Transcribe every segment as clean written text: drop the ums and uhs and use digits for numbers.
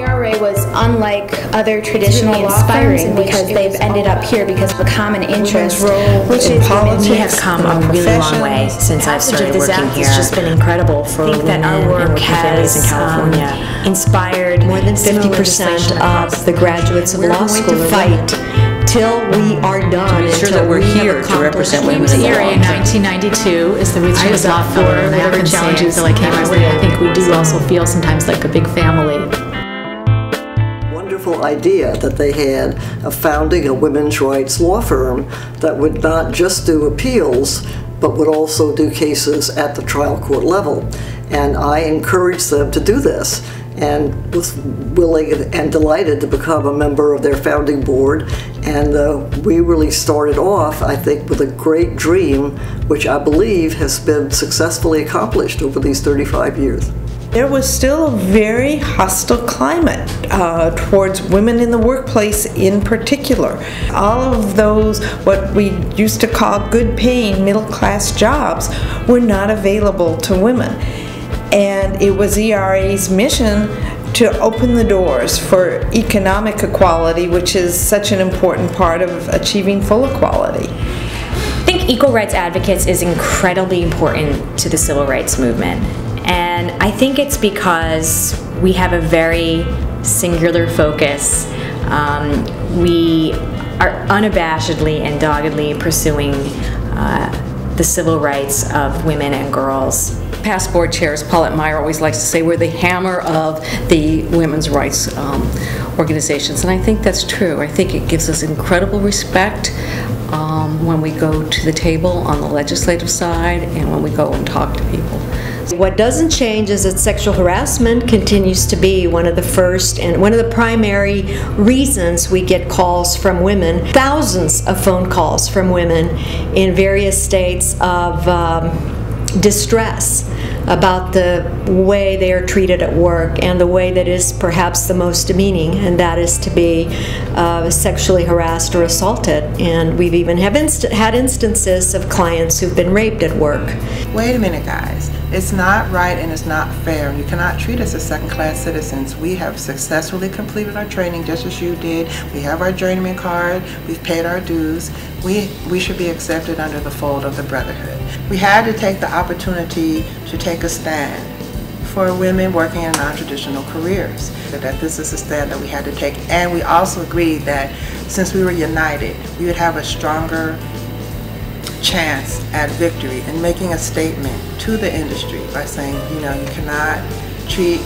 ERA was unlike other traditional law firms because they've ended up here because of a common interest, which is politics. We have come a really long way since I've started working here. It's just been incredible for women and working families in California. Inspired more than 50% of the graduates of law school to fight till we are done. To ensure that we're here to represent women in the law. In 1992 is the reason I was not for whatever challenges that came my way. I think we do also feel sometimes like a big family. Wonderful idea that they had of founding a women's rights law firm that would not just do appeals but would also do cases at the trial court level. And I encouraged them to do this, and was willing and delighted to become a member of their founding board. And we really started off, I think, with a great dream, which I believe has been successfully accomplished over these 35 years. There was still a very hostile climate towards women in the workplace in particular. All of those, what we used to call good paying middle class jobs, were not available to women. And it was ERA's mission to open the doors for economic equality, which is such an important part of achieving full equality. I think equal rights advocates is incredibly important to the civil rights movement. And I think it's because we have a very singular focus. We are unabashedly and doggedly pursuing the civil rights of women and girls. Past board chairs, Paulette Meyer always likes to say we're the hammer of the women's rights organizations, and I think that's true. I think it gives us incredible respect when we go to the table on the legislative side and when we go and talk to people. What doesn't change is that sexual harassment continues to be one of the first and one of the primary reasons we get calls from women, thousands of phone calls from women in various states of distress about the way they are treated at work and the way that is perhaps the most demeaning, and that is to be sexually harassed or assaulted. And we've even had instances of clients who've been raped at work. Wait a minute, guys. It's not right and it's not fair. You cannot treat us as second-class citizens. We have successfully completed our training just as you did. We have our journeyman card. We've paid our dues. We should be accepted under the fold of the brotherhood. We had to take the opportunity to take a stand for women working in non-traditional careers. That this is a stand that we had to take, and we also agreed that since we were united, we would have a stronger chance at victory and making a statement to the industry by saying, you know, you cannot treat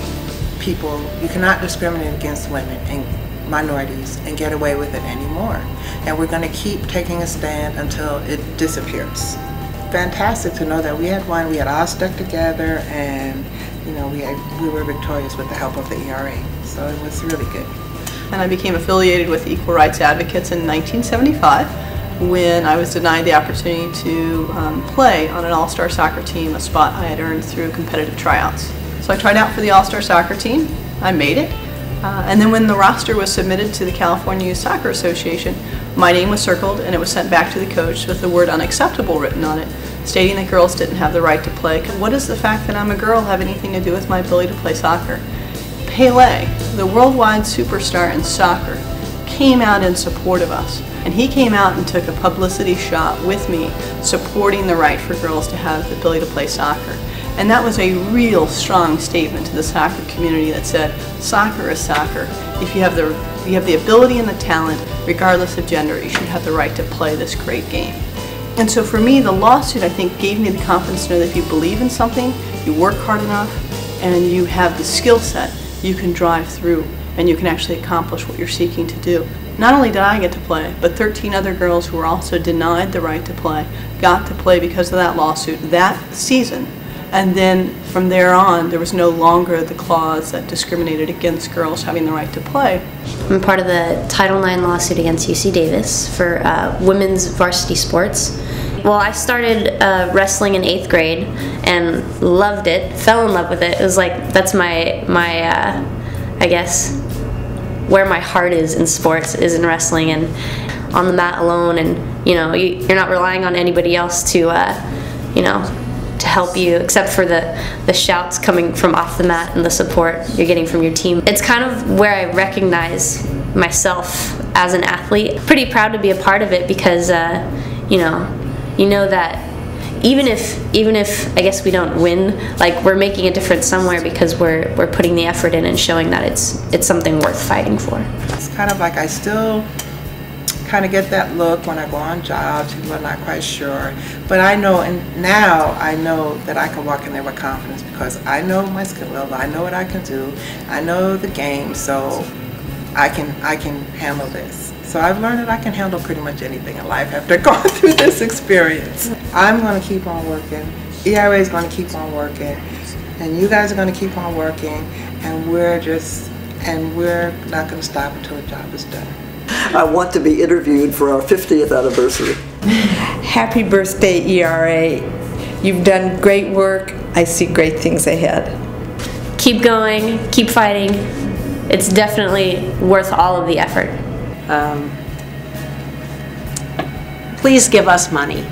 people, you cannot discriminate against women and minorities and get away with it anymore. And we're going to keep taking a stand until it disappears. Fantastic to know that we had won, we had all stuck together, and you know, we were victorious with the help of the ERA. So it was really good. And I became affiliated with Equal Rights Advocates in 1975 when I was denied the opportunity to play on an all-star soccer team, a spot I had earned through competitive tryouts. So I tried out for the all-star soccer team. I made it. And then when the roster was submitted to the California Youth Soccer Association, my name was circled and it was sent back to the coach with the word unacceptable written on it, stating that girls didn't have the right to play. What does the fact that I'm a girl have anything to do with my ability to play soccer? Pele, the worldwide superstar in soccer, came out in support of us. And he came out and took a publicity shot with me, supporting the right for girls to have the ability to play soccer. And that was a real strong statement to the soccer community that said, soccer is soccer. If you have the ability and the talent, regardless of gender, you should have the right to play this great game. And so for me, the lawsuit, I think, gave me the confidence to know that if you believe in something, you work hard enough, and you have the skill set, you can drive through and you can actually accomplish what you're seeking to do. Not only did I get to play, but 13 other girls who were also denied the right to play got to play because of that lawsuit that season. And then from there on, there was no longer the clause that discriminated against girls having the right to play. I'm part of the Title IX lawsuit against UC Davis for women's varsity sports. Well, I started wrestling in 8th grade and loved it, fell in love with it. It was like, that's my I guess, where my heart is in sports, is in wrestling and on the mat alone, and you know, you're not relying on anybody else to you know, to help you, except for the shouts coming from off the mat and the support you're getting from your team. It's kind of where I recognize myself as an athlete. Pretty proud to be a part of it because you know that even if I guess we don't win, like we're making a difference somewhere because we're putting the effort in and showing that it's something worth fighting for. It's kind of like I still kind of get that look when I go on jobs. People are not quite sure, but I know, and now I know that I can walk in there with confidence because I know my skill level. I know what I can do. I know the game, so I can handle this. So I've learned that I can handle pretty much anything in life after going through this experience. I'm going to keep on working. ERA is going to keep on working, and you guys are going to keep on working, and we're not going to stop until the job is done. I want to be interviewed for our 50th anniversary. Happy birthday, ERA. You've done great work. I see great things ahead. Keep going, keep fighting. It's definitely worth all of the effort. Please give us money.